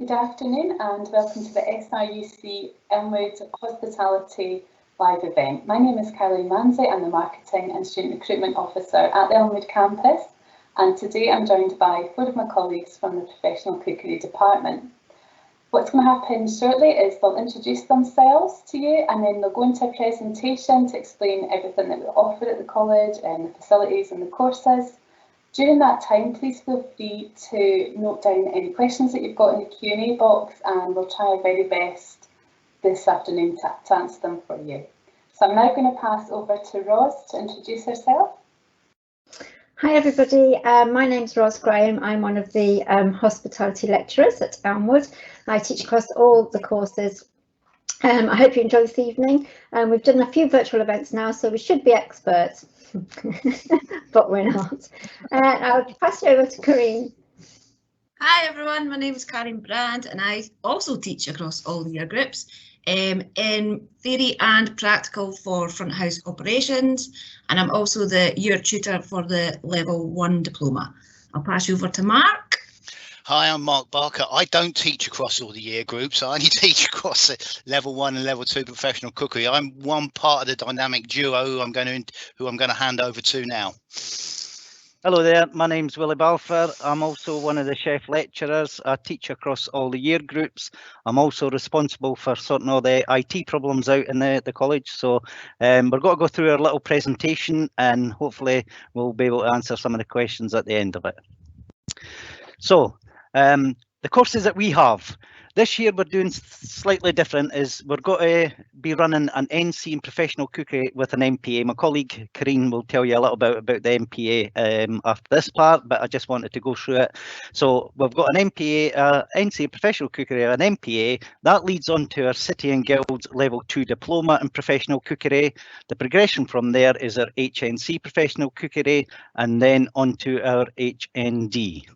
Good afternoon and welcome to the SRUC Elmwood Hospitality Live event. My name is Careen and I'm the Marketing and Student Recruitment Officer at the Elmwood Campus, and today I'm joined by 4 of my colleagues from the Professional Cookery Department. What's going to happen shortly is they'll introduce themselves to you and then they'll go into a presentation to explain everything that we offer at the college and the facilities and the courses. During that time, please feel free to note down any questions that you've got in the Q&A box, and we'll try our very best this afternoon to answer them for you. So I'm now going to pass over to Ros to introduce herself. Hi everybody, my name's Ros Graham. I'm one of the hospitality lecturers at Elmwood. I teach across all the courses. I hope you enjoy this evening. We've done a few virtual events now, so we should be experts. But we're not. I'll pass you over to Careen. Hi everyone, my name is Careen and I also teach across all the year groups in theory and practical for front house operations, and I'm also the year tutor for the level 1 diploma. I'll pass you over to Mark. Hi, I'm Mark Barker. I don't teach across all the year groups. I only teach across level 1 and level 2 professional cookery. I'm one part of the dynamic duo who I'm going to hand over to now. Hello there, my name's Willie Balfour. I'm also one of the chef lecturers. I teach across all the year groups. I'm also responsible for sorting all the IT problems out in the college. So we're going to go through our little presentation and hopefully we'll be able to answer some of the questions at the end of it. So the courses that we have this year, we're doing slightly different. Is we're going to be running an NC in professional cookery with an MPA. My colleague Careen will tell you a little bit about the MPA after this part, but I just wanted to go through it. So we've got an MPA, NC in professional cookery, an MPA that leads on to our City and Guilds level 2 diploma in professional cookery. The progression from there is our HNC professional cookery, and then onto our HND.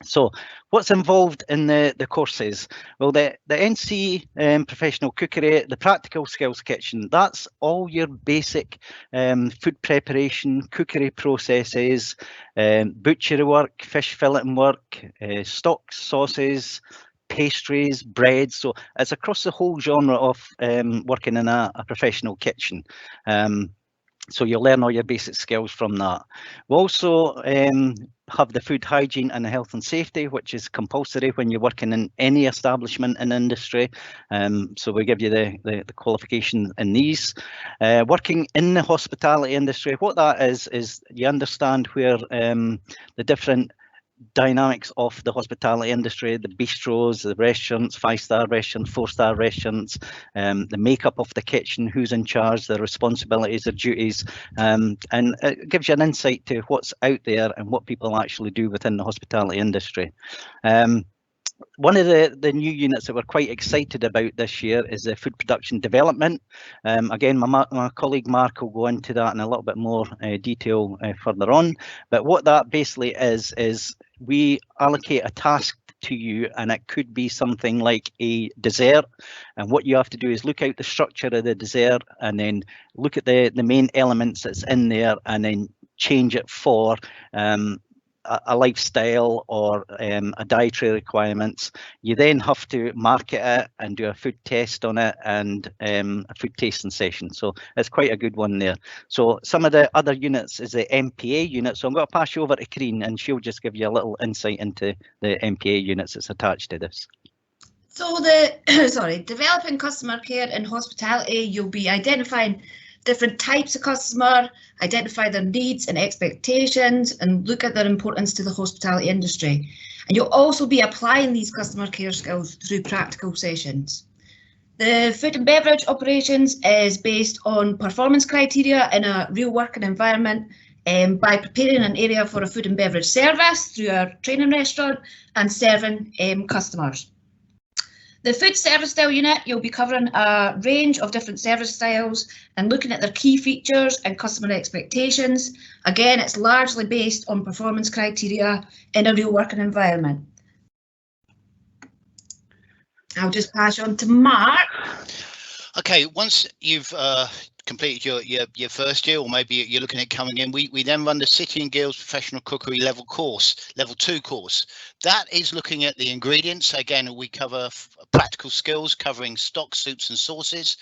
So what's involved in the courses? Well, the NC professional cookery, the practical skills kitchen, that's all your basic food preparation, cookery processes, butchery work, fish filleting work, stocks, sauces, pastries, breads. So it's across the whole genre of working in a professional kitchen. So you'll learn all your basic skills from that. We also have the food hygiene and health and safety, which is compulsory when you're working in any establishment in industry. So we give you the qualification in these. Working in the hospitality industry, what that is you understand where the different dynamics of the hospitality industry, the bistros, the restaurants, 5-star restaurants, 4-star restaurants, the makeup of the kitchen, who's in charge, the responsibilities, the duties, and it gives you an insight to what's out there and what people actually do within the hospitality industry. One of the new units that we're quite excited about this year is the food production development. Again, my colleague Mark will go into that in a little bit more detail further on. But what that basically is we allocate a task to you, and it could be something like a dessert. And what you have to do is look out the structure of the dessert and then look at the main elements that's in there and then change it for a lifestyle or a dietary requirements. You then have to market it and do a food test on it and a food tasting session. So it's quite a good one there. So some of the other units is the MPA unit. So I'm going to pass you over to Careen and she'll just give you a little insight into the MPA units that's attached to this. So developing customer care in hospitality, you'll be identifying different types of customer, identify their needs and expectations, and look at their importance to the hospitality industry. And you'll also be applying these customer care skills through practical sessions. The food and beverage operations is based on performance criteria in a real working environment by preparing an area for a food and beverage service through our training restaurant and serving customers. The food service style unit, you'll be covering a range of different service styles and looking at their key features and customer expectations. Again, it's largely based on performance criteria in a real working environment. I'll just pass on to Mark. Okay, once you've completed your first year, or maybe you're looking at coming in, we then run the City and Guilds Professional Cookery Level 2 course. That is looking at the ingredients. Again, we cover practical skills covering stock, soups and sauces,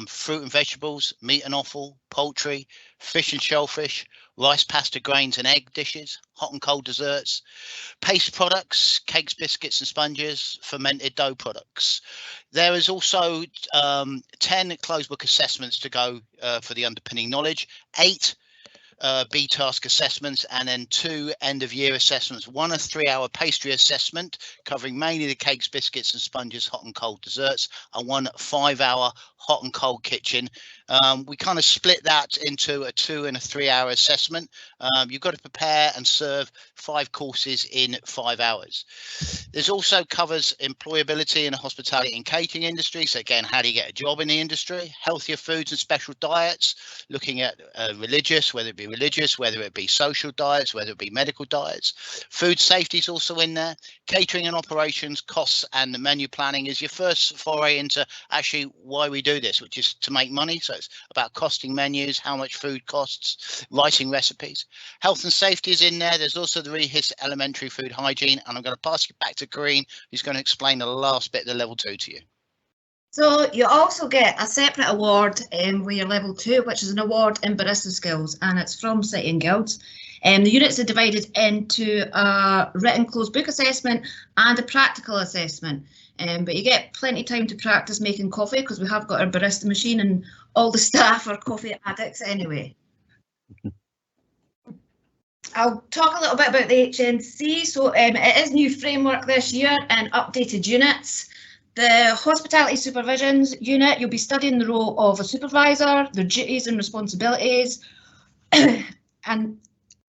fruit and vegetables, meat and offal, poultry, fish and shellfish, rice, pasta, grains and egg dishes, hot and cold desserts, paste products, cakes, biscuits and sponges, fermented dough products. There is also 10 closed book assessments to go for the underpinning knowledge, 8 B-task assessments, and then 2 end of year assessments, one a 3-hour pastry assessment covering mainly the cakes, biscuits and sponges, hot and cold desserts, and 1 5-hour hot and cold kitchen. We kind of split that into a 2 and a 3-hour assessment. You've got to prepare and serve 5 courses in 5 hours. There's also covers employability in the hospitality and catering industry. So again, how do you get a job in the industry? Healthier foods and special diets, looking at religious, whether it be religious, whether it be social diets, whether it be medical diets. Food safety is also in there. Catering and operations, costs and the menu planning is your first foray into actually why we do this, which is to make money. So it's about costing menus, how much food costs, writing recipes. Health and safety is in there. There's also the REHIS elementary food hygiene, and I'm going to pass you back to Careen, who's going to explain the last bit of the level 2 to you. So you also get a separate award with your level 2, which is an award in barista skills, and it's from City and Guilds. The units are divided into a written closed book assessment and a practical assessment. But you get plenty of time to practice making coffee, because we have got our barista machine and all the staff are coffee addicts anyway. I'll talk a little bit about the HNC. So it is new framework this year and updated units. The Hospitality Supervisions unit, you'll be studying the role of a supervisor, their duties and responsibilities, and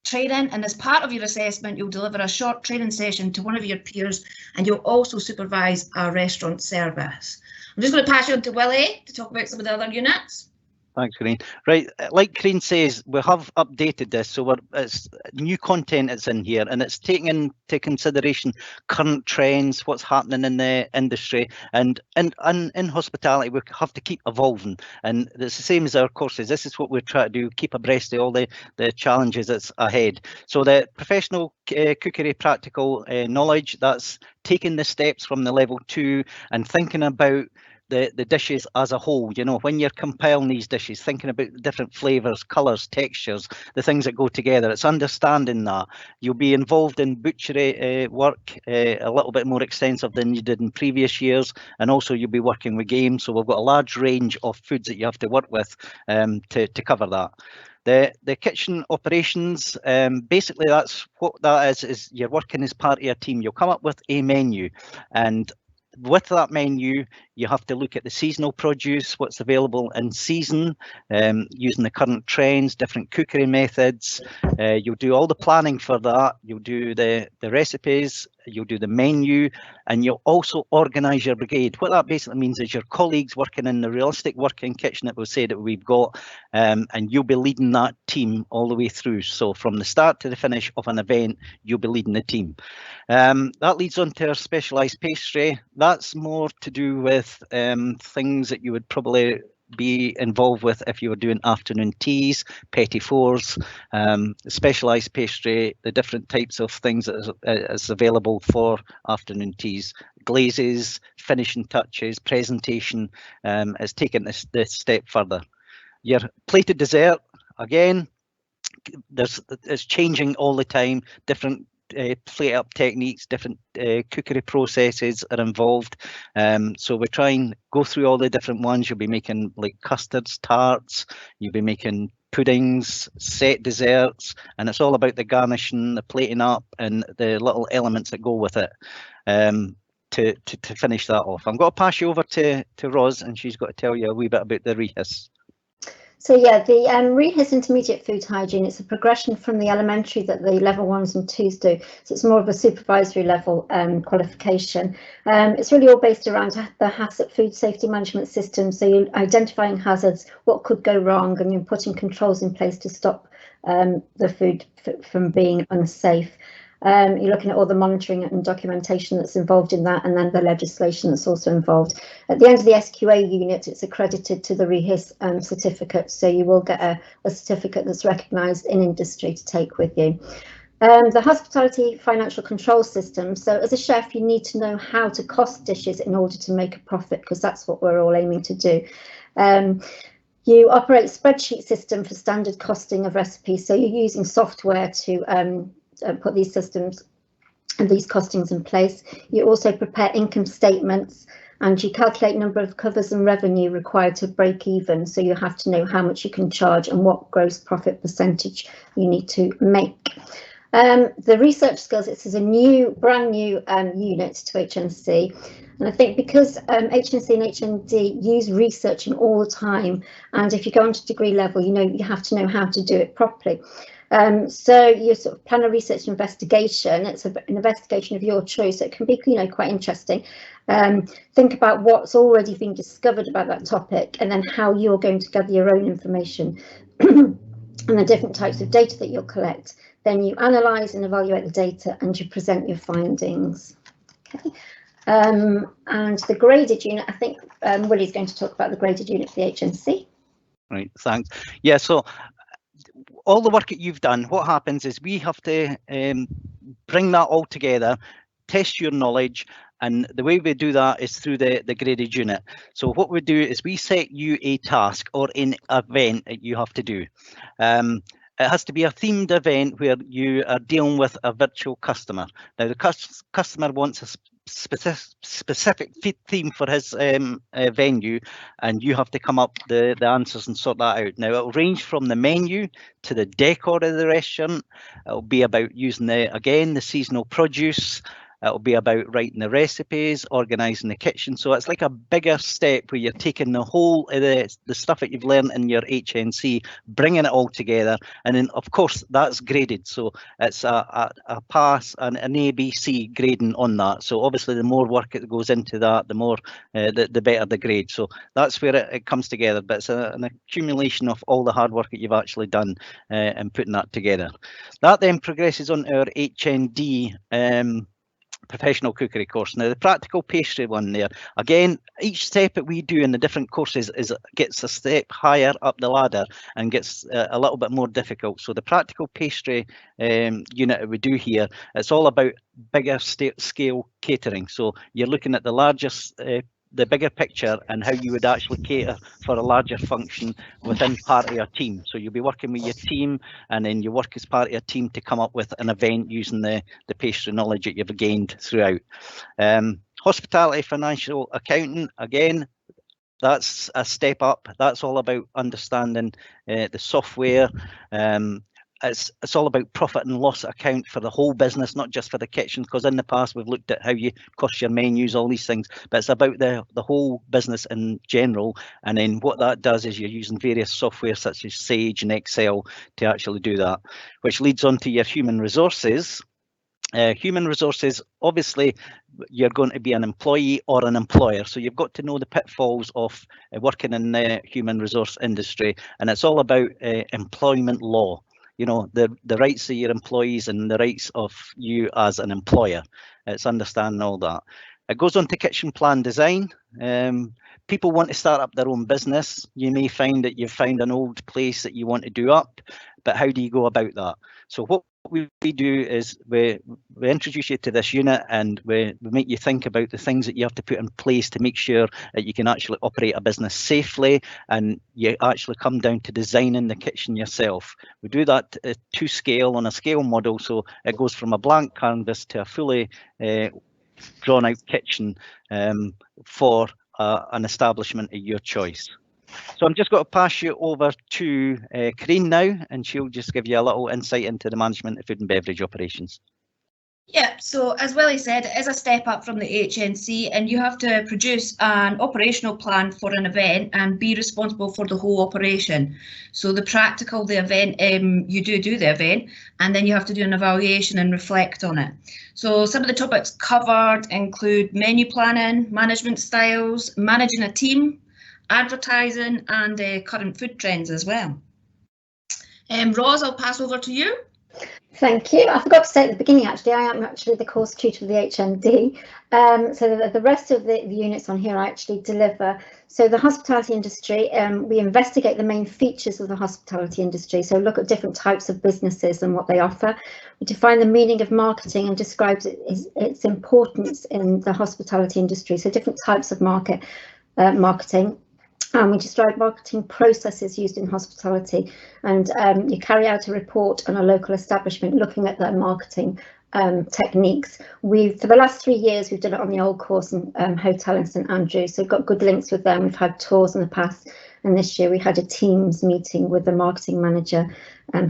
training. And as part of your assessment, you'll deliver a short training session to one of your peers, and you'll also supervise a restaurant service. I'm just going to pass you on to Willie to talk about some of the other units. Thanks, Careen. Right, like Careen says, we have updated this, so it's new content that's in here, and it's taking into consideration current trends, what's happening in the industry, and in hospitality we have to keep evolving, and it's the same as our courses. This is what we're trying to do, keep abreast of all the challenges that's ahead. So the professional cookery practical knowledge, that's taking the steps from the level 2 and thinking about the dishes as a whole. You know, when you're compiling these dishes, thinking about different flavours, colours, textures, the things that go together, it's understanding that. You'll be involved in butchery work a little bit more extensive than you did in previous years, and also you'll be working with games, so we've got a large range of foods that you have to work with to cover that. The kitchen operations, basically that's what that is you're working as part of your team. You'll come up with a menu, and with that menu, you have to look at the seasonal produce, what's available in season, using the current trends, different cookery methods. You'll do all the planning for that. You'll do the recipes, you'll do the menu, and you'll also organise your brigade. What that basically means is your colleagues working in the realistic working kitchen that we say that we've got, and you'll be leading that team all the way through. So from the start to the finish of an event, you'll be leading the team. That leads on to our specialised pastry. That's more to do with things that you would probably be involved with if you were doing afternoon teas, petit fours, specialised pastry, the different types of things that is available for afternoon teas, glazes, finishing touches, presentation, is taking this step further. Your plated dessert, again, it's changing all the time. Different plate up techniques, different cookery processes are involved, so we try and go through all the different ones. You'll be making like custards, tarts, you'll be making puddings, set desserts, and it's all about the garnishing, the plating up, and the little elements that go with it. To finish that off, I'm going to pass you over to Ros, and she's got to tell you a wee bit about the REHIS. So yeah, the REHIS intermediate food hygiene, it's a progression from the elementary that the level 1s and 2s do. So it's more of a supervisory level qualification. It's really all based around the HACCP food safety management system. So you're identifying hazards, what could go wrong, and you're putting controls in place to stop the food from being unsafe. You're looking at all the monitoring and documentation that's involved in that, and then the legislation that's also involved. At the end of the SQA unit, it's accredited to the REHIS certificate, so you will get a certificate that's recognised in industry to take with you. The hospitality financial control system. So as a chef, you need to know how to cost dishes in order to make a profit, because that's what we're all aiming to do. You operate a spreadsheet system for standard costing of recipes. So you're using software to put these systems and these costings in place. You also prepare income statements, and you calculate number of covers and revenue required to break even. So you have to know how much you can charge and what gross profit percentage you need to make. The research skills, this is a brand new unit to HNC, and I think because HNC and HND use researching all the time, and if you go onto degree level, you have to know how to do it properly. So you sort of plan a research investigation. It's an investigation of your choice. So it can be quite interesting. Think about what's already been discovered about that topic, and then how you're going to gather your own information and the different types of data that you'll collect. Then you analyse and evaluate the data, and you present your findings. Okay. And the graded unit, I think Willie's going to talk about the graded unit for the HNC. Right, thanks. Yeah, so all the work that you've done, what happens is we have to bring that all together, test your knowledge, and the way we do that is through the graded unit. So what we do is we set you a task or an event that you have to do. It has to be a themed event where you are dealing with a virtual customer. Now the customer wants a specific theme for his venue, and you have to come up the answers and sort that out. Now it'll range from the menu to the decor of the restaurant. It'll be about using the seasonal produce. It'll be about writing the recipes, organising the kitchen. So it's like a bigger step where you're taking the whole of the stuff that you've learned in your HNC, bringing it all together, and then of course that's graded. So it's a pass and an ABC grading on that. So obviously the more work that goes into that, the more the better the grade. So that's where it comes together. But it's an accumulation of all the hard work that you've actually done and putting that together. That then progresses on our HND professional cookery course. Now the practical pastry one there, again, each step that we do in the different courses gets a step higher up the ladder and gets a little bit more difficult. So the practical pastry unit that we do here, it's all about bigger scale catering. So you're looking at the largest the bigger picture and how you would actually cater for a larger function within part of your team. So you'll be working with your team, and then you work as part of your team to come up with an event using the pastry knowledge that you've gained throughout. Hospitality financial accounting, again, that's a step up. That's all about understanding the software. It's all about profit and loss account for the whole business, not just for the kitchen, because in the past we've looked at how you cost your menus, all these things, but it's about the whole business in general. And then what that does is you're using various software such as Sage and Excel to actually do that, which leads on to your human resources. Human resources, obviously you're going to be an employee or an employer, so you've got to know the pitfalls of working in the human resource industry, and it's all about employment law. You know, the rights of your employees and the rights of you as an employer. It's understanding all that. It goes on to kitchen plan design. People want to start up their own business. You may find that you've found an old place that you want to do up, but how do you go about that? So what we do is we introduce you to this unit, and we make you think about the things that you have to put in place to make sure that you can actually operate a business safely, and you actually come down to designing the kitchen yourself. We do that to scale, on a scale model, so it goes from a blank canvas to a fully drawn out kitchen for an establishment of your choice. So I'm just going to pass you over to Careen now, and she'll just give you a little insight into the management of food and beverage operations. Yeah, so as Willie said, it is a step up from the HNC, and you have to produce an operational plan for an event and be responsible for the whole operation. So the practical, the event, you do the event, and then you have to do an evaluation and reflect on it. So some of the topics covered include menu planning, management styles, managing a team, advertising, and current food trends as well. Roz, I'll pass over to you. Thank you. I forgot to say at the beginning, actually, I am actually the course tutor of the HND. So the rest of the units on here I actually deliver. So the hospitality industry, we investigate the main features of the hospitality industry. So look at different types of businesses and what they offer. We define the meaning of marketing and describes its importance in the hospitality industry. So different types of marketing. We describe marketing processes used in hospitality, and you carry out a report on a local establishment looking at their marketing techniques. For the last 3 years, we've done it on the old course in hotel in St Andrews, so we've got good links with them. We've had tours in the past, and this year we had a Teams meeting with the marketing manager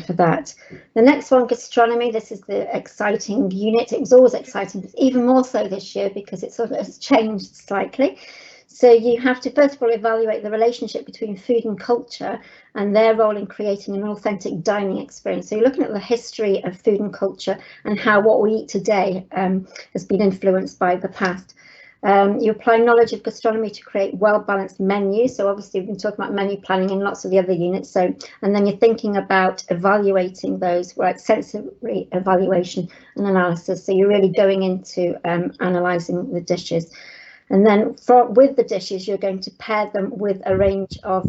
for that. The next one, gastronomy. This is the exciting unit. It was always exciting, but even more so this year because it sort of has changed slightly. So you have to first of all evaluate the relationship between food and culture and their role in creating an authentic dining experience. So you're looking at the history of food and culture and how what we eat today has been influenced by the past. You apply knowledge of gastronomy to create well-balanced menus. So obviously we've been talking about menu planning in lots of the other units. So, and then you're thinking about evaluating those, right? Sensory evaluation and analysis. So you're really going into analysing the dishes. And then with the dishes, you're going to pair them with a range of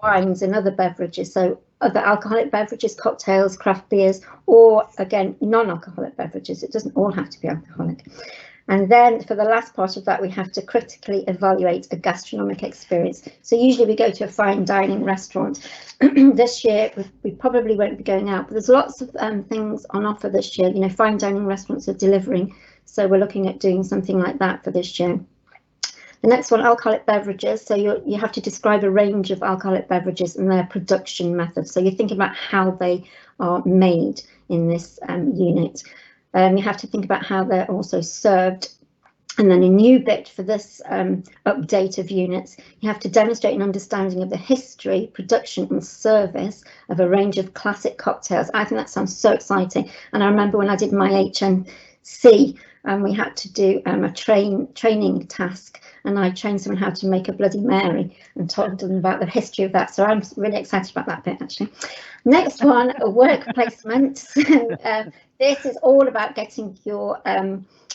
wines and other beverages. So other alcoholic beverages, cocktails, craft beers, or again, non-alcoholic beverages. It doesn't all have to be alcoholic. And then for the last part of that, we have to critically evaluate a gastronomic experience. So usually we go to a fine dining restaurant. This year, we probably won't be going out, but there's lots of things on offer this year. You know, fine dining restaurants are delivering. So we're looking at doing something like that for this year. The next one, alcoholic beverages. So you have to describe a range of alcoholic beverages and their production methods. So you're thinking about how they are made in this unit. You have to think about how they're also served. And then a new bit for this update of units, you have to demonstrate an understanding of the history, production and service of a range of classic cocktails. I think that sounds so exciting. And I remember when I did my HNC, we had to do a training task, and I trained someone how to make a Bloody Mary and told them about the history of that. So I'm really excited about that bit, actually. Next one, work placement. This is all about getting your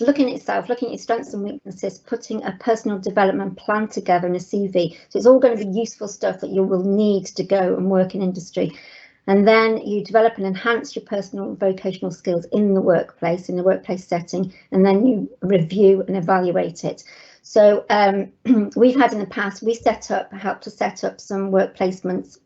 looking at yourself, looking at your strengths and weaknesses, putting a personal development plan together in a CV. So it's all going to be useful stuff that you will need to go and work in industry. And then you develop and enhance your personal and vocational skills in the workplace setting, and then you review and evaluate it. So we've had in the past, we helped to set up some work placements.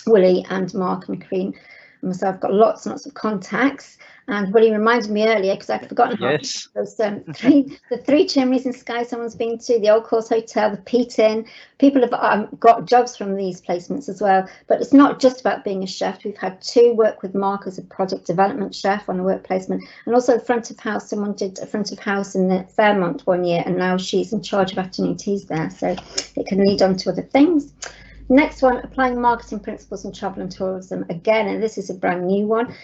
Willie and Mark and Careen and myself got lots and lots of contacts. And Willie reminded me earlier, because I'd forgotten yes. those the Three Chimneys in Skye someone's been to, the Old Course Hotel, the Pete Inn. People have got jobs from these placements as well. But it's not just about being a chef. We've had 2 work with Mark as a project development chef on a work placement, and also front of house. Someone did a front of house in the Fairmont one year, and now she's in charge of afternoon teas there. So it can lead on to other things. Next one, applying marketing principles in travel and tourism. Again, and this is a brand new one.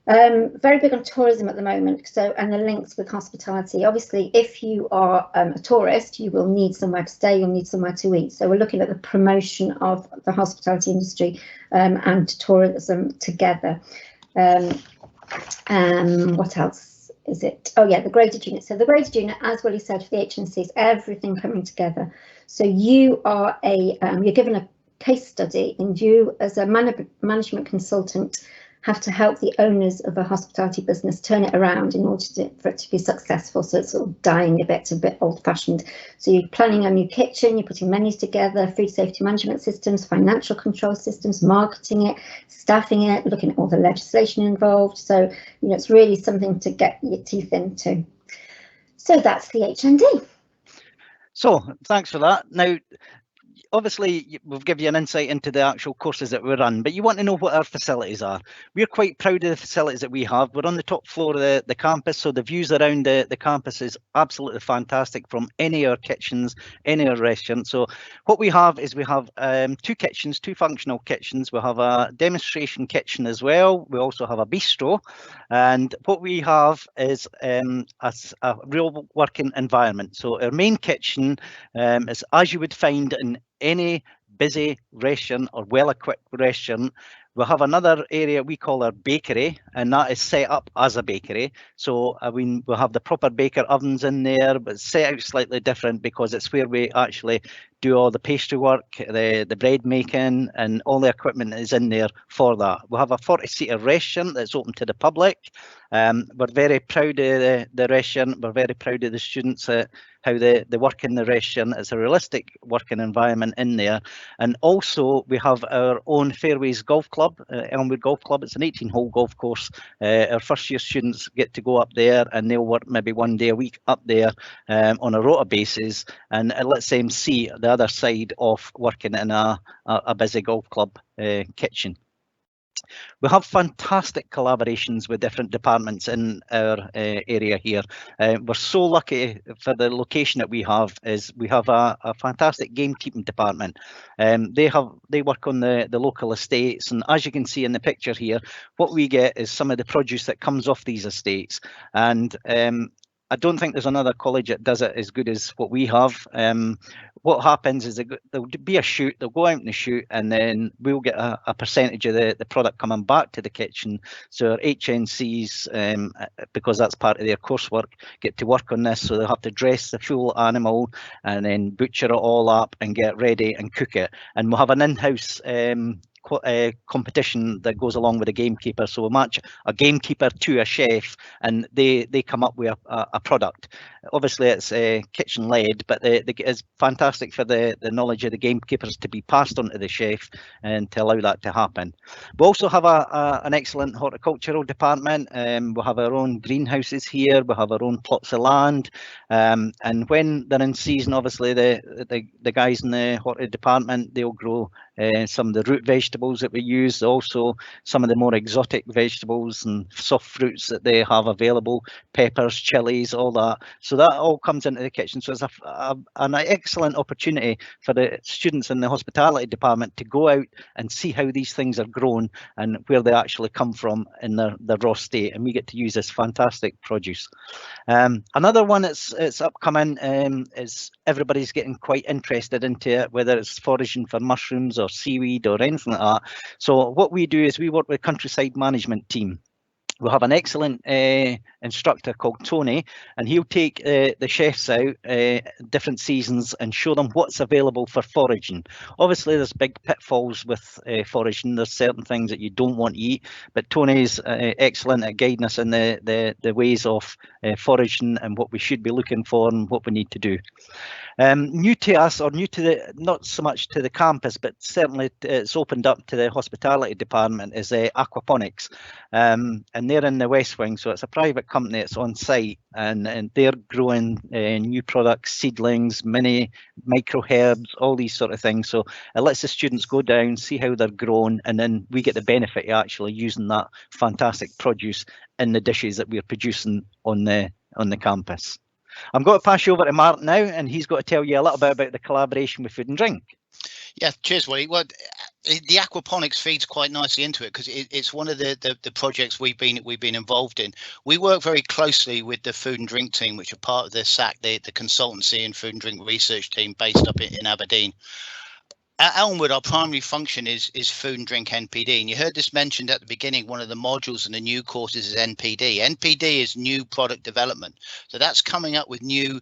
Very big on tourism at the moment, and the links with hospitality. Obviously, if you are a tourist, you will need somewhere to stay, you'll need somewhere to eat. So we're looking at the promotion of the hospitality industry and tourism together. What else is it? Oh yeah, the graded unit. So the graded unit, as Willie said, for the HNC is everything coming together. So you are you're given a case study, and you as a management consultant have to help the owners of a hospitality business turn it around in order for it to be successful. So it's sort of dying a bit old-fashioned. So you're planning a new kitchen, you're putting menus together, food safety management systems, financial control systems, marketing it, staffing it, looking at all the legislation involved. So, you know, it's really something to get your teeth into. So that's the HND. So thanks for that. Now, obviously, we'll give you an insight into the actual courses that we run, but you want to know what our facilities are. We're quite proud of the facilities that we have. We're on the top floor of the campus, so the views around the campus is absolutely fantastic from any of our kitchens, any of our restaurants. So what we have is we have 2 kitchens, 2 functional kitchens. We have a demonstration kitchen as well. We also have a bistro, and what we have is a real working environment. So our main kitchen is as you would find in any busy restaurant or well-equipped restaurant. We have another area we call our bakery, and that is set up as a bakery. So we'll have the proper baker ovens in there, but set out slightly different because it's where we actually do all the pastry work, the bread making, and all the equipment is in there for that. We'll have a 40-seater restaurant that's open to the public. We're very proud of the restaurant. We're very proud of the students, how they work in the restaurant. It's a realistic working environment in there. And also we have our own Fairways Golf Club, Elmwood Golf Club. It's an 18-hole golf course. Our first year students get to go up there, and they'll work maybe one day a week up there on a rota basis, and it lets them see the other side of working in a busy golf club kitchen. We have fantastic collaborations with different departments in our area here. We're so lucky for the location that we have. Is we have a fantastic gamekeeping department. They work on the local estates, and as you can see in the picture here, what we get is some of the produce that comes off these estates. And I don't think there's another college that does it as good as what we have. What happens is there'll be a shoot, they'll go out in the shoot, and then we'll get a percentage of the product coming back to the kitchen. So our HNCs, because that's part of their coursework, get to work on this. So they'll have to dress the full animal and then butcher it all up and get ready and cook it. And we'll have an in-house competition that goes along with a gamekeeper. So we'll match a gamekeeper to a chef, and they come up with a product. Obviously it's kitchen led, but it's fantastic for the knowledge of the gamekeepers to be passed on to the chef and to allow that to happen. We also have an excellent horticultural department. We'll have our own greenhouses here, we'll have our own plots of land, and when they're in season, obviously the guys in the horticulture department, they'll grow some of the root vegetables that we use, also some of the more exotic vegetables and soft fruits that they have available, peppers, chilies, all that. So that all comes into the kitchen. So it's an excellent opportunity for the students in the hospitality department to go out and see how these things are grown and where they actually come from in their raw state, and we get to use this fantastic produce. Another one that's upcoming is everybody's getting quite interested into it, whether it's foraging for mushrooms or seaweed or anything like that. So what we do is we work with countryside management team. We'll have an excellent instructor called Tony, and he'll take the chefs out different seasons and show them what's available for foraging. Obviously there's big pitfalls with foraging. There's certain things that you don't want to eat, but Tony's excellent at guiding us in the ways of foraging and what we should be looking for and what we need to do. New to us, or new to not so much to the campus, but certainly it's opened up to the hospitality department, is aquaponics, and they're in the West Wing. So it's a private company that's on site, and they're growing new products, seedlings, micro herbs, all these sort of things. So it lets the students go down, see how they're grown, and then we get the benefit of actually using that fantastic produce in the dishes that we're producing on the campus. I'm going to pass you over to Mark now, and he's got to tell you a little bit about the collaboration with Food and Drink. Yeah, cheers, Willie. Well, the aquaponics feeds quite nicely into it because it's one of the projects we've been involved in. We work very closely with the Food and Drink team, which are part of the SRUC, the consultancy and food and drink research team based up in Aberdeen. At Elmwood, our primary function is food and drink NPD, and you heard this mentioned at the beginning. One of the modules in the new courses is NPD. NPD is new product development, so that's coming up with new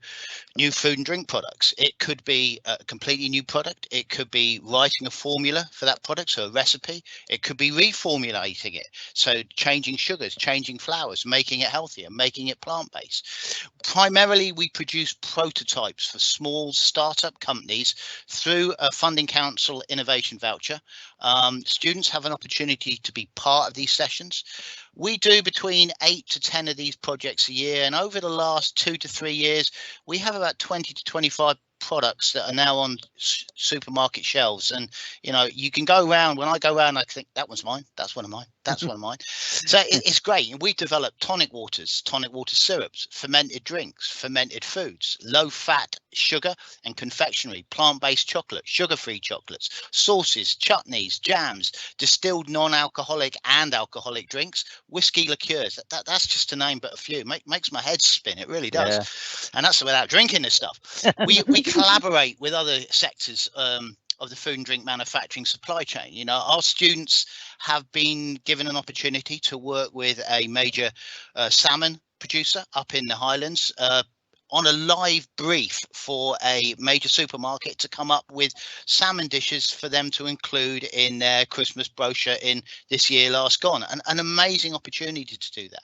food and drink products. It could be a completely new product. It could be writing a formula for that product, so a recipe. It could be reformulating it, so changing sugars, changing flours, making it healthier, making it plant-based. Primarily, we produce prototypes for small startup companies through a funding council innovation voucher. Students have an opportunity to be part of these sessions. We do between 8 to 10 of these projects a year, and over the last 2 to 3 years we have about 20 to 25 products that are now on supermarket shelves. And you know, you can go around, when I go around I think that one's mine, that's one of mine, that's one of mine. So it's great. And we've developed tonic water syrups, fermented drinks, fermented foods, low fat sugar and confectionery, plant-based chocolate, sugar-free chocolates, sauces, chutneys, jams, distilled non-alcoholic and alcoholic drinks, whiskey liqueurs. That's just to name but a few. Makes my head spin, it really does. Yeah. And that's without drinking this stuff. We collaborate with other sectors of the food and drink manufacturing supply chain. You know, our students have been given an opportunity to work with a major salmon producer up in the Highlands on a live brief for a major supermarket to come up with salmon dishes for them to include in their Christmas brochure in this year last gone. An amazing opportunity to do that.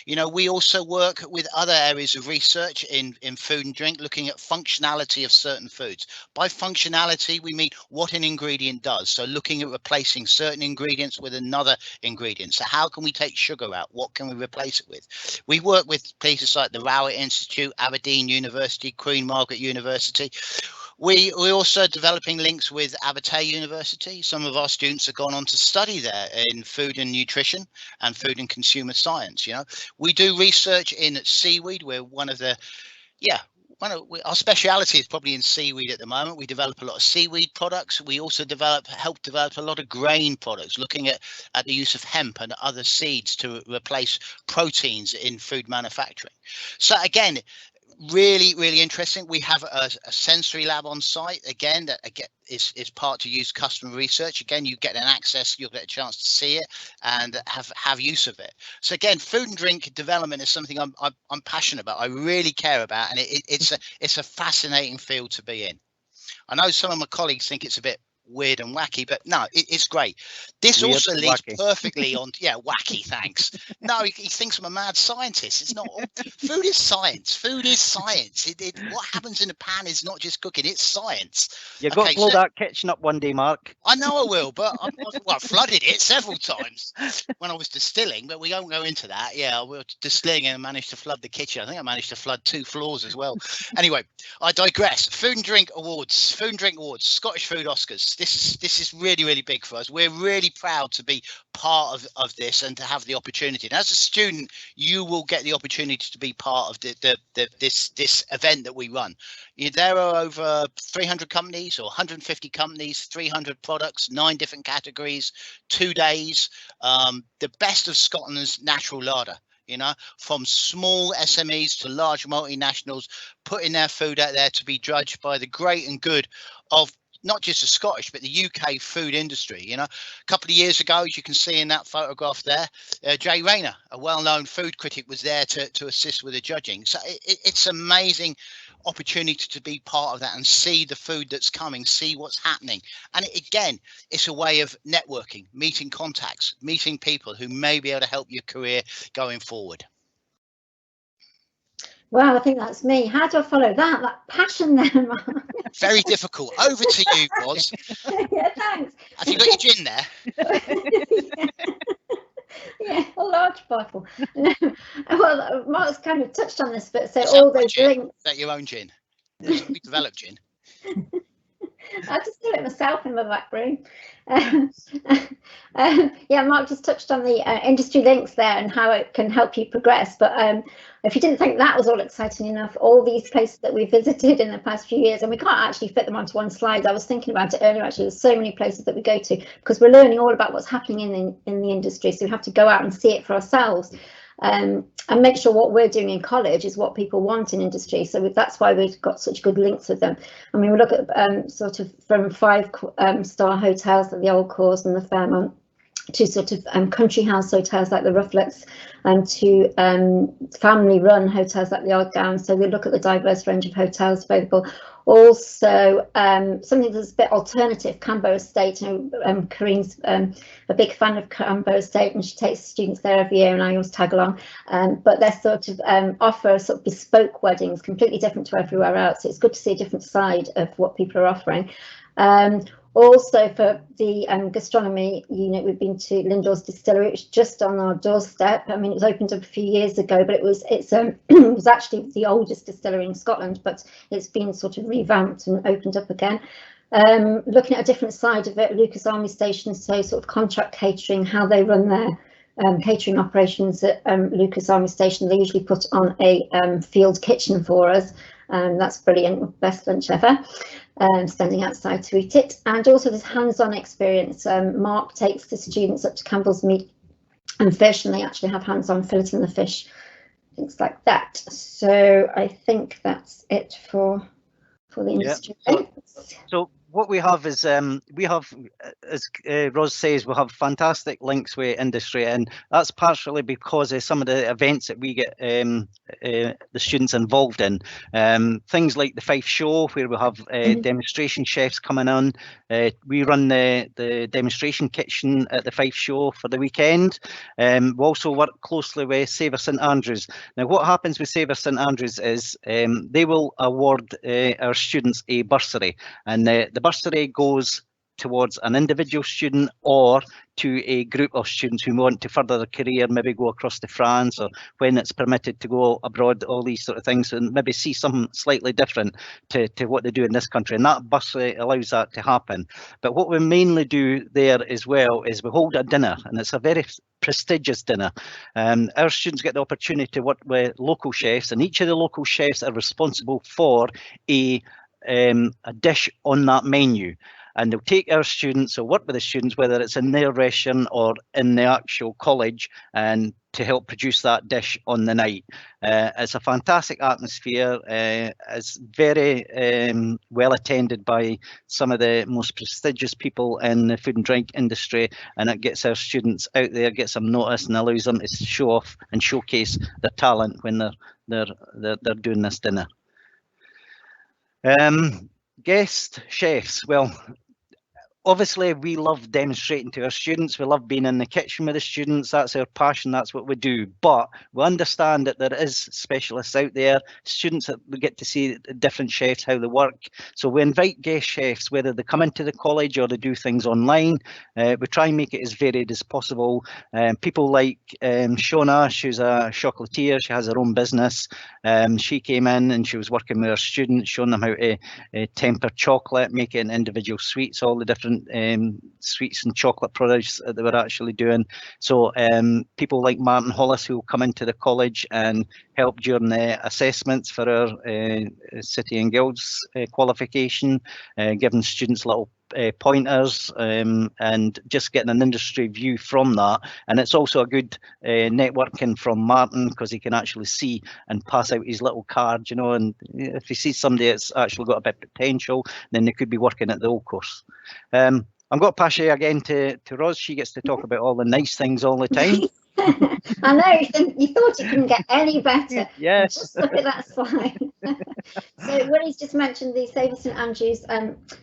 You know, we also work with other areas of research in food and drink, looking at functionality of certain foods. By functionality, we mean what an ingredient does. So looking at replacing certain ingredients with another ingredient. So how can we take sugar out? What can we replace it with? We work with places like the Rowett Institute, Aberdeen University, Queen Margaret University. We're also developing links with Abertay University. Some of our students have gone on to study there in food and nutrition and food and consumer science. You know, we do research in seaweed. We're one of the, our speciality is probably in seaweed at the moment. We develop a lot of seaweed products. We also help develop a lot of grain products, looking at the use of hemp and other seeds to replace proteins in food manufacturing. So again, really interesting. We have a sensory lab on site again that is part to use customer research. Again, you get an access, you'll get a chance to see it and have use of it. So again, food and drink development is something I'm passionate about. I really care about, and it's a fascinating field to be in. I know some of my colleagues think it's a bit weird and wacky, but no, it's great. This weird, also leads wacky. Perfectly on wacky, thanks. No, he thinks I'm a mad scientist. It's not. Food is science. What happens in a pan is not just cooking, it's science. You've got to blow that kitchen up one day, Mark. I know I will, but I flooded it several times when I was distilling, but we won't go into that. Yeah, we were distilling and managed to flood the kitchen. I think I managed to flood 2 floors as well. Anyway, I digress. Food and drink awards, Scottish Food Oscars. This is really big for us. We're really proud to be part of this and to have the opportunity. And as a student, you will get the opportunity to be part of this event that we run. There are over 300 companies or 150 companies, 300 products, 9 different categories, 2 days. The best of Scotland's natural larder. You know, from small SMEs to large multinationals, putting their food out there to be judged by the great and good of not just the Scottish, but the UK food industry. You know, a couple of years ago, as you can see in that photograph there, Jay Rayner, a well-known food critic, was there to assist with the judging. So it's amazing opportunity to be part of that and see the food that's coming, see what's happening. And again, it's a way of networking, meeting contacts, meeting people who may be able to help your career going forward. Well, I think that's me. How do I follow that passion there, Mark? Very difficult. Over to you, Roz. Yeah, thanks. Have you got your gin there? Yeah, a large bottle. No, well, Mark's kind of touched on this, but so Is all those links. Is that your own gin? We developed gin. I just do it myself in my back room. Yeah, Mark just touched on the industry links there and how it can help you progress. But if you didn't think that was all exciting enough, all these places that we visited in the past few years, and we can't actually fit them onto one slide. I was thinking about it earlier, actually. There's so many places that we go to because we're learning all about what's happening in the industry. So we have to go out and see it for ourselves. And make sure what we're doing in college is what people want in industry. So that's why we've got such good links with them. I mean, we look at sort of from 5-star hotels like the Old Course and the Fairmont to sort of country house hotels like the Rufflets and to family-run hotels like the Odd Gowns. So we look at the diverse range of hotels available. Also, something that's a bit alternative, Cambo Estate. You know, Careen's a big fan of Cambo Estate, and she takes students there every year, and I always tag along. But they sort of offer sort of bespoke weddings, completely different to everywhere else. So it's good to see a different side of what people are offering. Also for the gastronomy unit, we've been to Lindor's Distillery, which is just on our doorstep. I mean, it was opened up a few years ago, but it was actually the oldest distillery in Scotland, but it's been sort of revamped and opened up again. Looking at a different side of it, Lucas Army Station, so sort of contract catering, how they run their catering operations at Lucas Army Station. They usually put on a field kitchen for us. That's brilliant, best lunch ever. Standing outside to eat it, and also this hands-on experience. Mark takes the students up to Campbell's Meat and Fish, and they actually have hands-on filleting the fish, things like that. So I think that's it for the industry. So what we have is we have, as Ros says, we have fantastic links with industry, and that's partially because of some of the events that we get the students involved in. Things like the Fife Show, where we have demonstration chefs coming on. We run the demonstration kitchen at the Fife Show for the weekend. We also work closely with Save St Andrews. Now, what happens with Save St Andrews is they will award our students a bursary, and the bursary goes towards an individual student or to a group of students who want to further their career, maybe go across to France, or when it's permitted to go abroad, all these sort of things, and maybe see something slightly different to what they do in this country. And that bursary allows that to happen. But what we mainly do there as well is we hold a dinner, and it's a very prestigious dinner. Our students get the opportunity to work with local chefs, and each of the local chefs are responsible for a dish on that menu. And they'll take our students, or work with the students, whether it's in their restaurant or in the actual college, and to help produce that dish on the night. It's a fantastic atmosphere. It's very well attended by some of the most prestigious people in the food and drink industry, and it gets our students out there, gets them noticed, and allows them to show off and showcase their talent when they're doing this dinner. Guest chefs, well, obviously we love demonstrating to our students. We love being in the kitchen with the students. That's our passion, that's what we do. But we understand that there is specialists out there, students that we get to see different chefs, how they work. So we invite guest chefs, whether they come into the college or they do things online. We try and make it as varied as possible. People like Shona, she's a chocolatier, she has her own business. She came in and she was working with her students, showing them how to temper chocolate, make it in individual sweets, all the different sweets and chocolate products that they were actually doing. So people like Martin Hollis, who will come into the college and help during the assessments for our City and Guilds qualification, giving students little pointers, and just getting an industry view from that. And it's also a good networking from Martin, because he can actually see and pass out his little card, you know, and if he sees somebody that's actually got a bit of potential, then they could be working at the old course. I'm going to pass you again to Ros. She gets to talk about all the nice things all the time. I know, you thought it couldn't get any better. Yes. Just look at that slide. So Willie's just mentioned the Save St Andrews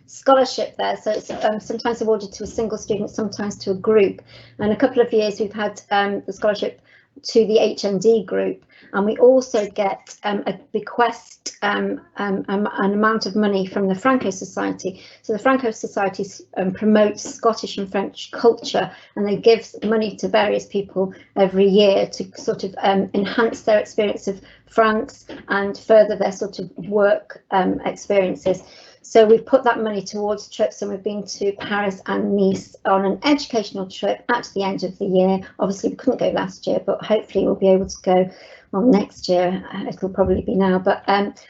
scholarship there. So it's sometimes awarded to a single student, sometimes to a group. And a couple of years we've had the scholarship to the HND group, and we also get a bequest, an amount of money from the Franco Society. So the Franco Society promotes Scottish and French culture, and they give money to various people every year to sort of enhance their experience of France and further their sort of work experiences. So we've put that money towards trips, and we've been to Paris and Nice on an educational trip at the end of the year. Obviously we couldn't go last year, but hopefully we'll be able to go, well, next year. It'll probably be now, but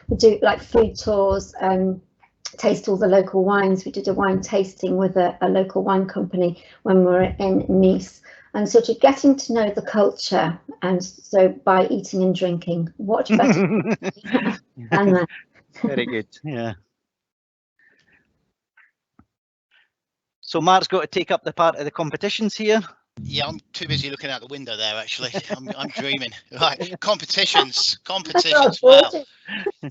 we'll do like food tours, taste all the local wines. We did a wine tasting with a local wine company when we were in Nice, and sort of getting to know the culture. And so by eating and drinking, what better than that? Very good, yeah. So Mark's got to take up the part of the competitions here. Yeah, I'm too busy looking out the window there, actually. I'm dreaming. Right, competitions. Wow.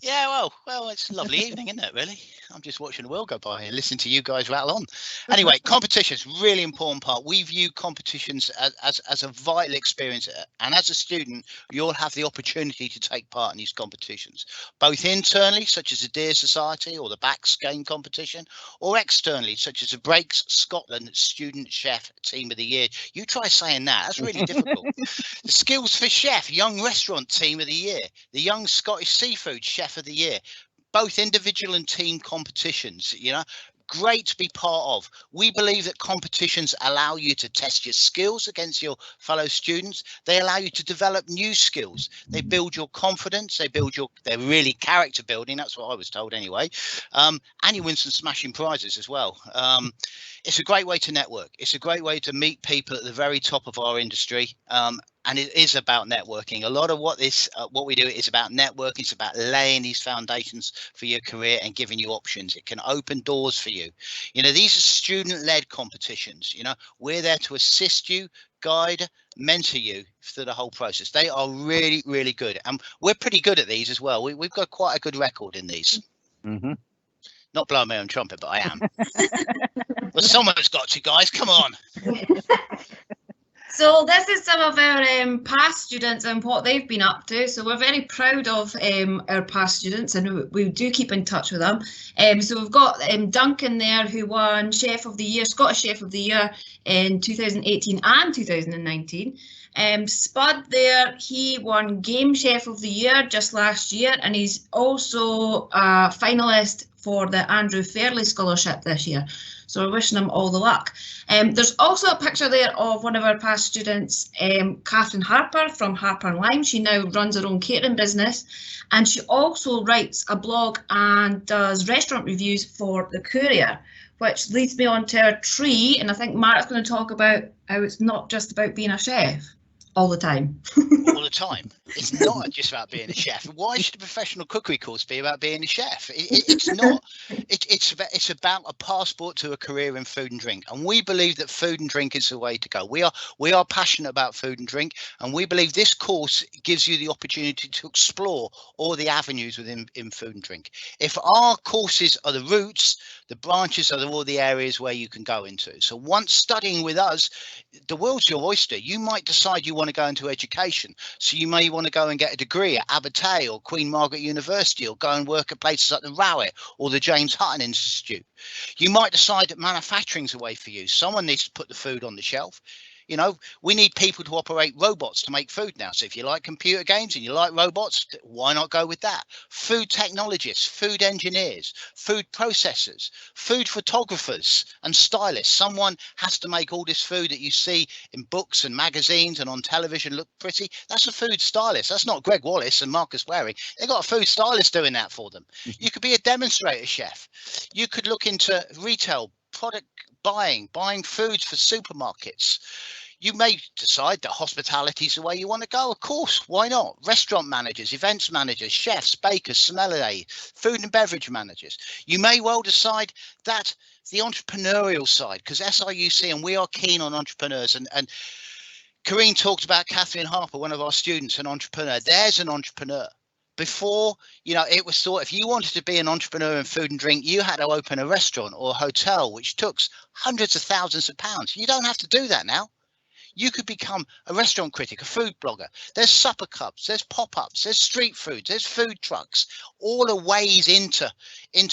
Yeah, well, it's a lovely evening, isn't it, really? I'm just watching the world go by and listening to you guys rattle on. Anyway, competitions, really important part. We view competitions as a vital experience, and as a student, you'll have the opportunity to take part in these competitions, both internally, such as the Deer Society or the Backs Game competition, or externally, such as the Breaks Scotland Student Chef Team of the Year. You try saying that, that's really difficult. The Skills for Chef Young Restaurant Team of the Year, the Young Scottish Seafood Chef of the Year, both individual and team competitions, you know, great to be part of. We believe that competitions allow you to test your skills against your fellow students. They allow you to develop new skills. They build your confidence. They're really character building. That's what I was told anyway. And you win some smashing prizes as well. It's a great way to network. It's a great way to meet people at the very top of our industry. And it is about networking. A lot of what we do is about networking. It's about laying these foundations for your career and giving you options. It can open doors for you. You know, these are student-led competitions. You know, we're there to assist you, guide, mentor you through the whole process. They are really, really good. And we're pretty good at these as well. We've got quite a good record in these. Mm-hmm. Not blowing my own trumpet, but I am. Well, someone's got to, guys. Come on. So this is some of our past students and what they've been up to. So we're very proud of our past students, and we do keep in touch with them. So we've got Duncan there, who won Chef of the Year, Scottish Chef of the Year in 2018 and 2019. Spud there, he won Game Chef of the Year just last year, and he's also a finalist for the Andrew Fairley Scholarship this year. So we're wishing him all the luck. There's also a picture there of one of our past students, Catherine Harper from Harper and Lime. She now runs her own catering business, and she also writes a blog and does restaurant reviews for the Courier, which leads me on to our tree. And I think Mark's going to talk about how it's not just about being a chef all the time. All the time. It's not just about being a chef. Why should a professional cookery course be about being a chef? It's not. It's about a passport to a career in food and drink, and we believe that food and drink is the way to go. We are passionate about food and drink, and we believe this course gives you the opportunity to explore all the avenues within food and drink. If our courses are the roots, the branches are all the areas where you can go into. So once studying with us, the world's your oyster. You might decide you want to go into education, so you may want to go and get a degree at Abertay or Queen Margaret University, or go and work at places like the Rowett or the James Hutton Institute. You might decide that manufacturing's a way for you. Someone needs to put the food on the shelf. You know, we need people to operate robots to make food now. So if you like computer games and you like robots, why not go with that? Food technologists, food engineers, food processors, food photographers and stylists. Someone has to make all this food that you see in books and magazines and on television look pretty. That's a food stylist. That's not Greg Wallace and Marcus Waring. They've got a food stylist doing that for them. You could be a demonstrator chef. You could look into retail product buying foods for supermarkets. You may decide that hospitality is the way you want to go. Of course, why not? Restaurant managers, events managers, chefs, bakers, sommeliers, food and beverage managers. You may well decide that the entrepreneurial side, because SRUC and we are keen on entrepreneurs. And Careen talked about Catherine Harper, one of our students, an entrepreneur. There's an entrepreneur. Before, you know, it was thought if you wanted to be an entrepreneur in food and drink, you had to open a restaurant or a hotel, which took hundreds of thousands of pounds. You don't have to do that now. You could become a restaurant critic, a food blogger. There's supper clubs, there's pop-ups, there's street foods, there's food trucks, all are ways into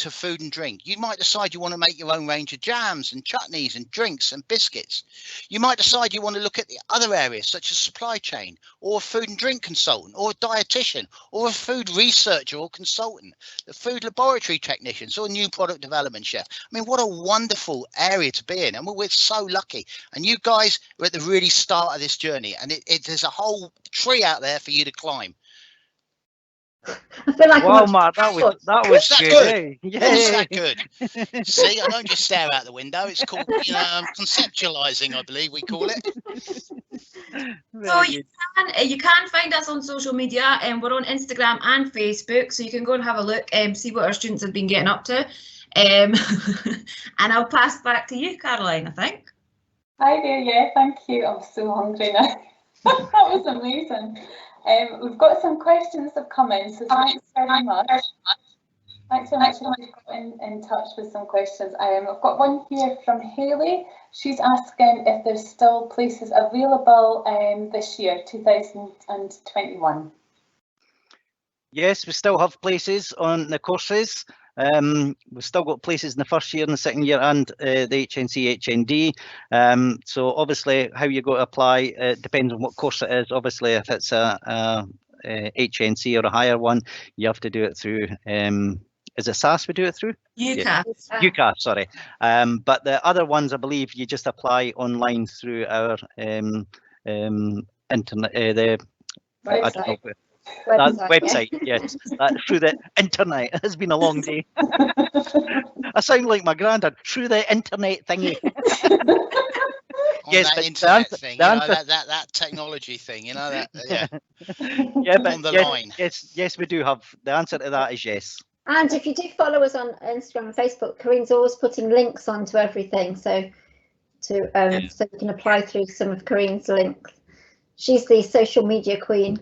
food and drink. You might decide you want to make your own range of jams and chutneys and drinks and biscuits. You might decide you want to look at the other areas such as supply chain, or a food and drink consultant, or a dietitian, or a food researcher or consultant, the food laboratory technicians, or new product development chef. I mean, what a wonderful area to be in, and we're so lucky. And you guys are at the really start of this journey, and there's a whole tree out there for you to climb. I feel like wow, Mark, that was good. Yeah. Was that good? See, I don't just stare out the window. It's called, you know, conceptualizing, I believe we call it. So you can find us on social media, and we're on Instagram and Facebook, so you can go and have a look and see what our students have been getting up to. And I'll pass back to you, Caroline, I think. Hi there, yeah, thank you. I'm so hungry now. That was amazing. We've got some questions that have come in, so thanks very much. Thanks very much for getting in touch with some questions. I've got one here from Hayley. She's asking if there's still places available this year, 2021. Yes, we still have places on the courses. We've still got places in the first year and the second year, and the HNC, HND. So obviously how you go to apply depends on what course it is. Obviously, if it's a HNC or a higher one, you have to do it through, is it SAS we do it through? UCAS. Yeah. UCAS, sorry. But the other ones, I believe you just apply online through our internet, the Website. I don't know. That website, yes, through the internet. It has been a long day. I sound like my granddad, through the internet thingy. Yes, that but internet the thing, the you know, answer- that technology thing, you know, that, yeah, yeah, but on the yes, line. yes, we do have. The answer to that is yes. And if you do follow us on Instagram and Facebook, Careen's always putting links onto everything, so so you can apply through some of Careen's links. She's the social media queen.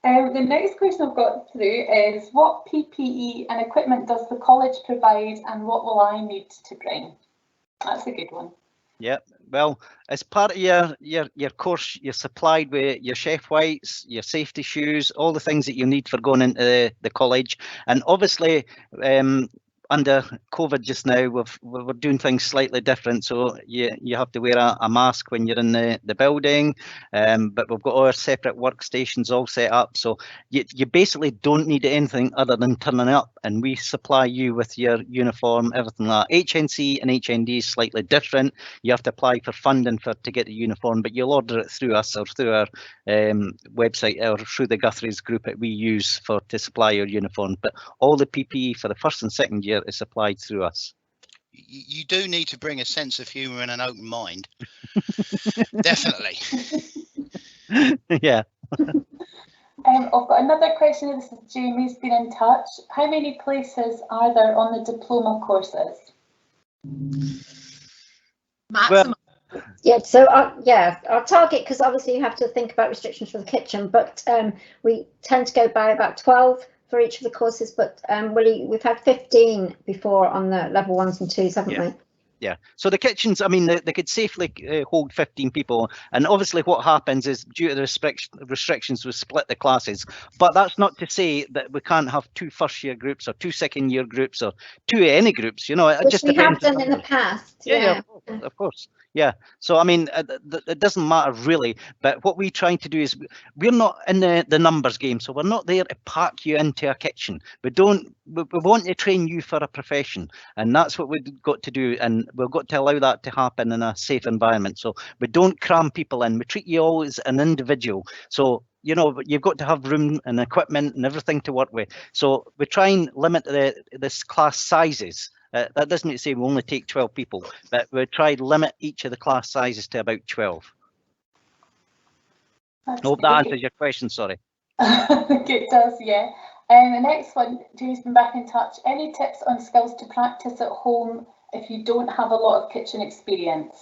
The next question I've got through is, what PPE and equipment does the college provide, and what will I need to bring? That's a good one. Yeah, well, as part of your course, you're supplied with your chef whites, your safety shoes, all the things that you need for going into the college. And obviously, under COVID just now, we're doing things slightly different. So you have to wear a mask when you're in the building, but we've got our separate workstations all set up. So you basically don't need anything other than turning up, and we supply you with your uniform, everything like that. HNC and HND is slightly different. You have to apply for funding to get the uniform, but you'll order it through us or through our website or through the Guthrie's group that we use to supply your uniform. But all the PPE for the first and second year is supplied through us. You do need to bring a sense of humour and an open mind. Definitely. Yeah. I've got another question. This is Jamie's been in touch. How many places are there on the diploma courses? Maximum. Yeah, so our target, because obviously you have to think about restrictions for the kitchen, but we tend to go by about 12 for each of the courses, but Willie, we've had 15 before on the level 1s and 2s, haven't we? Yeah, so the kitchens, I mean, they could safely hold 15 people, and obviously what happens is due to the restrictions, we split the classes, but that's not to say that we can't have 2 first-year groups or 2 second-year groups or 2 any groups, you know, it Which just we depends. have done in the past. Yeah, of course. Yeah, so I mean, it doesn't matter really, but what we're trying to do is we're not in the numbers game, so we're not there to pack you into a kitchen. We want to train you for a profession, and that's what we've got to do, and we've got to allow that to happen in a safe environment. So we don't cram people in, we treat you all as an individual. So you know, you've got to have room and equipment and everything to work with. So we try and limit this class sizes. That doesn't mean to say we only take 12 people, but we try to limit each of the class sizes to about 12. I hope that answers your question, sorry. I think it does, yeah. The next one, Jamie's been back in touch. Any tips on skills to practice at home if you don't have a lot of kitchen experience?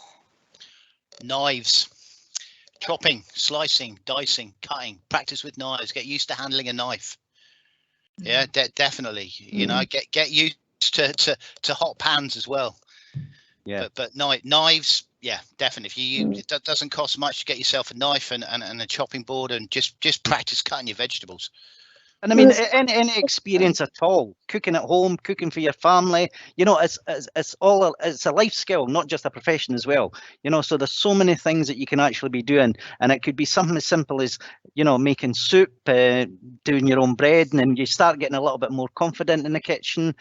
Knives. Chopping, slicing, dicing, cutting. Practice with knives. Get used to handling a knife. Yeah, definitely. You know, get used to hot pans as well. Yeah, but knives, yeah, definitely. If it doesn't cost much to get yourself a knife and a chopping board, and just practice cutting your vegetables. And I mean, any experience at all, cooking at home, cooking for your family, you know, it's a life skill, not just a profession as well. You know, so there's so many things that you can actually be doing, and it could be something as simple as, you know, making soup, doing your own bread, and then you start getting a little bit more confident in the kitchen.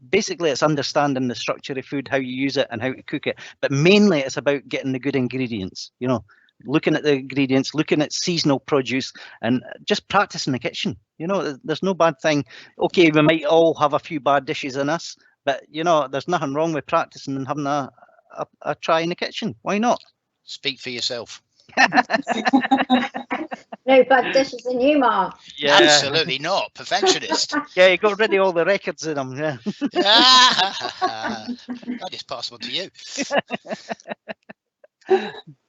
Basically, it's understanding the structure of food, how you use it, and how to cook it. But mainly, it's about getting the good ingredients. You know, looking at the ingredients, looking at seasonal produce, and just practicing the kitchen. You know, there's no bad thing. Okay, we might all have a few bad dishes in us, but you know, there's nothing wrong with practicing and having a try in the kitchen. Why not? Speak for yourself. No bad dishes in you, Mark. Yeah, absolutely not. Perfectionist. Yeah, you got rid of all the records in them. Yeah. I just pass one to you.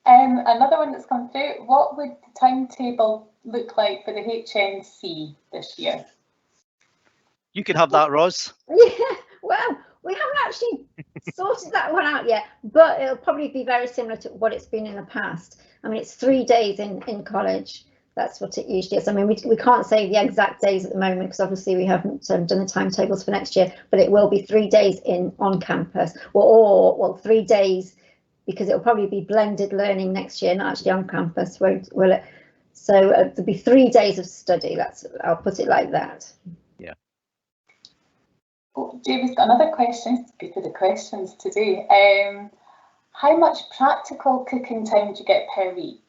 Another one that's come through. What would the timetable look like for the HNC this year? You can have that, Ros. Yeah, well, we haven't actually sorted that one out yet, but it'll probably be very similar to what it's been in the past. I mean, it's 3 days in college. That's what it usually is. I mean, we can't say the exact days at the moment because obviously we haven't done the timetables for next year, but it will be 3 days on campus, or 3 days, because it'll probably be blended learning next year, not actually on campus, will it? So there'll be 3 days of study. I'll put it like that. Yeah. Oh, Jamie's got another question. Good for the questions today. How much practical cooking time do you get per week?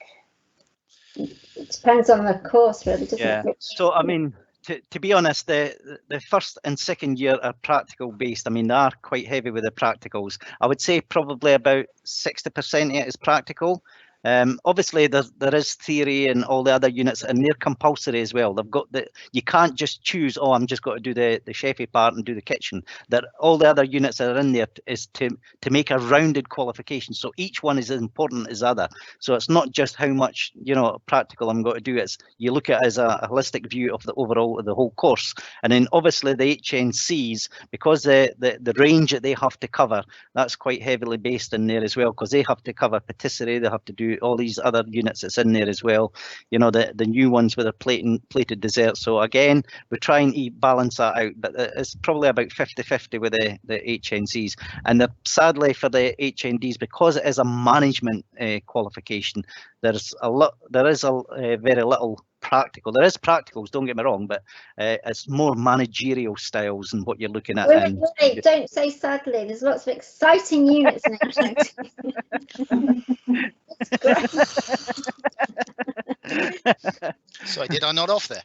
It depends on the course, really, doesn't it? So I mean, to be honest, the first and second year are practical based. I mean, they are quite heavy with the practicals. I would say probably about 60% of it is practical. Obviously there is theory and all the other units, and they're compulsory as well. They've got you can't just choose, oh, I'm just got to do the chefy part and do the kitchen. That all the other units that are in there is to make a rounded qualification. So each one is as important as other. So it's not just how much, you know, practical I'm going to do. It's you look at it as a holistic view of the overall of the whole course. And then obviously the HNCs, because the range that they have to cover, that's quite heavily based in there as well, because they have to cover patisserie, they have to do all these other units that's in there as well, you know, the new ones with a plated dessert. So again, we try and balance that out, but it's probably about 50-50 with the HNCs. And sadly for the HNDs, because it is a management qualification, there is very little practical. There is practicals, don't get me wrong, but it's more managerial styles and what you're looking at. Willie, don't say sadly, there's lots of exciting units in it. Sorry, did I nod off there?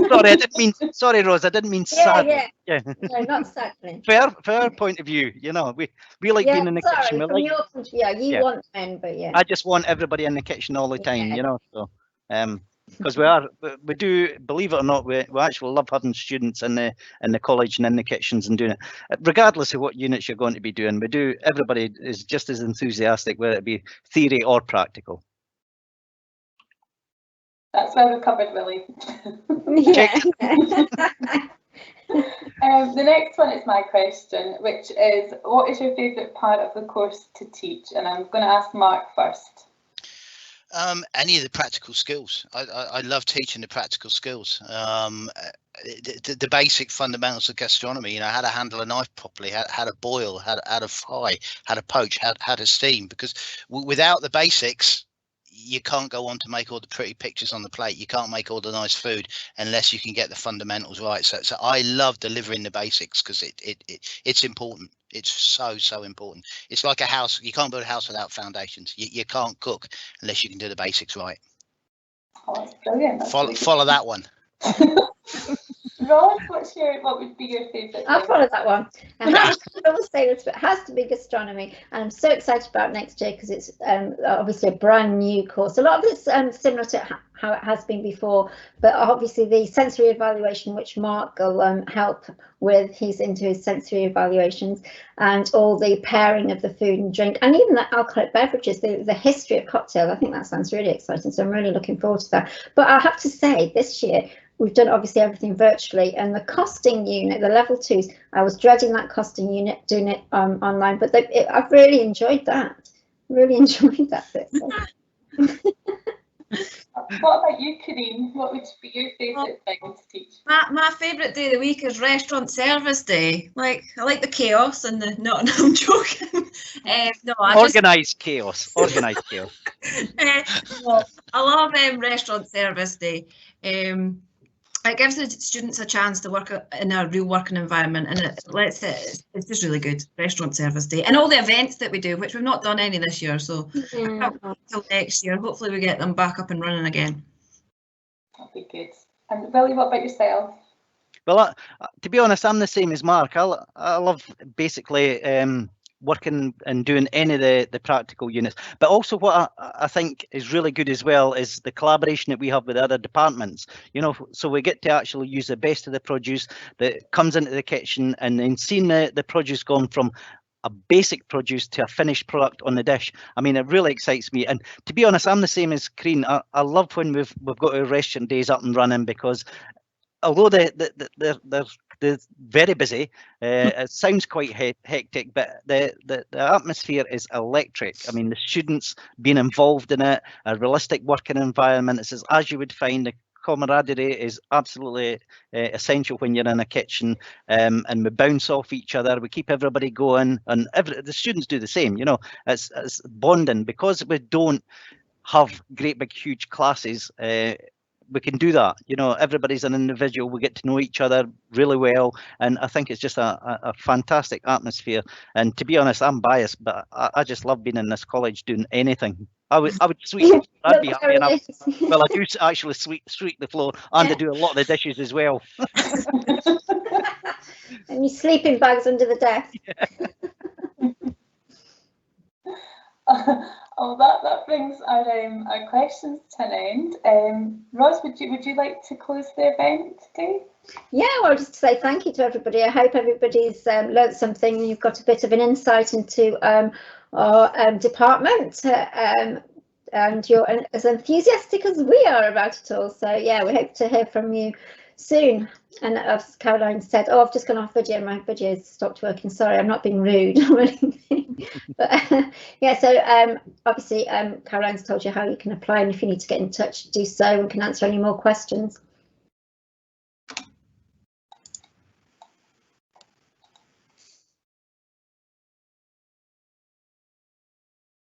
Sorry, I didn't mean. Sorry, Rose, I didn't mean sadly. Yeah. No, not sadly. Fair point of view. You know, we like being in the kitchen. From your point of view, you want men, but yeah. I just want everybody in the kitchen all the time. You know, so because we do, believe it or not, we actually love having students in the college and in the kitchens and doing it, regardless of what units you're going to be doing. Everybody is just as enthusiastic, whether it be theory or practical. That's well recovered, Willie. Yeah. The next one is my question, which is, what is your favourite part of the course to teach? And I'm going to ask Mark first. Any of the practical skills. I love teaching the practical skills. The basic fundamentals of gastronomy, you know, how to handle a knife properly, how to boil, how to fry, how to poach, how to steam, because without the basics, you can't go on to make all the pretty pictures on the plate. You can't make all the nice food unless you can get the fundamentals right. So I love delivering the basics because it's important. It's so important. It's like a house. You can't build a house without foundations. You can't cook unless you can do the basics right. Oh, that's brilliant. Follow that one. Ross, what would be your favourite? I'll follow that one. And I will say this, but it has to be gastronomy. And I'm so excited about next year because it's obviously a brand new course. A lot of it's similar to how it has been before, but obviously the sensory evaluation, which Mark will help with, he's into his sensory evaluations, and all the pairing of the food and drink, and even the alcoholic beverages, the history of cocktail. I think that sounds really exciting, so I'm really looking forward to that. But I have to say, this year, we've done obviously everything virtually, and the costing unit, the level 2s, I was dreading that costing unit, doing it online, but I've really enjoyed that. Really enjoyed that bit. What about you, Careen? What would be your favourite thing to teach? My favourite day of the week is restaurant service day. Like, I like the chaos and the no, I'm joking. No, Organised chaos. Organised chaos. No, I love restaurant service day. It gives the students a chance to work in a real working environment, and it's just really good. Restaurant service day and all the events that we do, which we've not done any this year, so until next year, hopefully we get them back up and running again. That'd be good. And Willie, what about yourself? Well, to be honest, I'm the same as Mark. I love basically working and doing any of the practical units, but also what I think is really good as well is the collaboration that we have with other departments, you know, so we get to actually use the best of the produce that comes into the kitchen, and then seeing the produce gone from a basic produce to a finished product on the dish. I mean, it really excites me. And to be honest, I'm the same as Careen. I love when we've got our restaurant days up and running, because although they're very busy, it sounds quite hectic, but the atmosphere is electric. I mean, the students being involved in it, a realistic working environment. It's as you would find. The camaraderie is absolutely essential when you're in a kitchen, and we bounce off each other. We keep everybody going, and the students do the same. You know, it's bonding, because we don't have great big huge classes. we can do that. You know, everybody's an individual. We get to know each other really well, and I think it's just a fantastic atmosphere. And to be honest, I'm biased, but I just love being in this college doing anything. I would sweep. I'd be happy enough. Well, I do actually sweep the floor, and I do a lot of the dishes as well. And your sleeping bags under the desk. Oh, that brings our questions to an end. Ros, would you like to close the event today? Yeah, well, just to say thank you to everybody. I hope everybody's learnt something and you've got a bit of an insight into our department, and you're as enthusiastic as we are about it all. So yeah, we hope to hear from you soon. And as Caroline said, oh, I've just gone off video, my video's stopped working. Sorry, I'm not being rude or anything. But yeah, so obviously Caroline's told you how you can apply, and if you need to get in touch, do so, and can answer any more questions.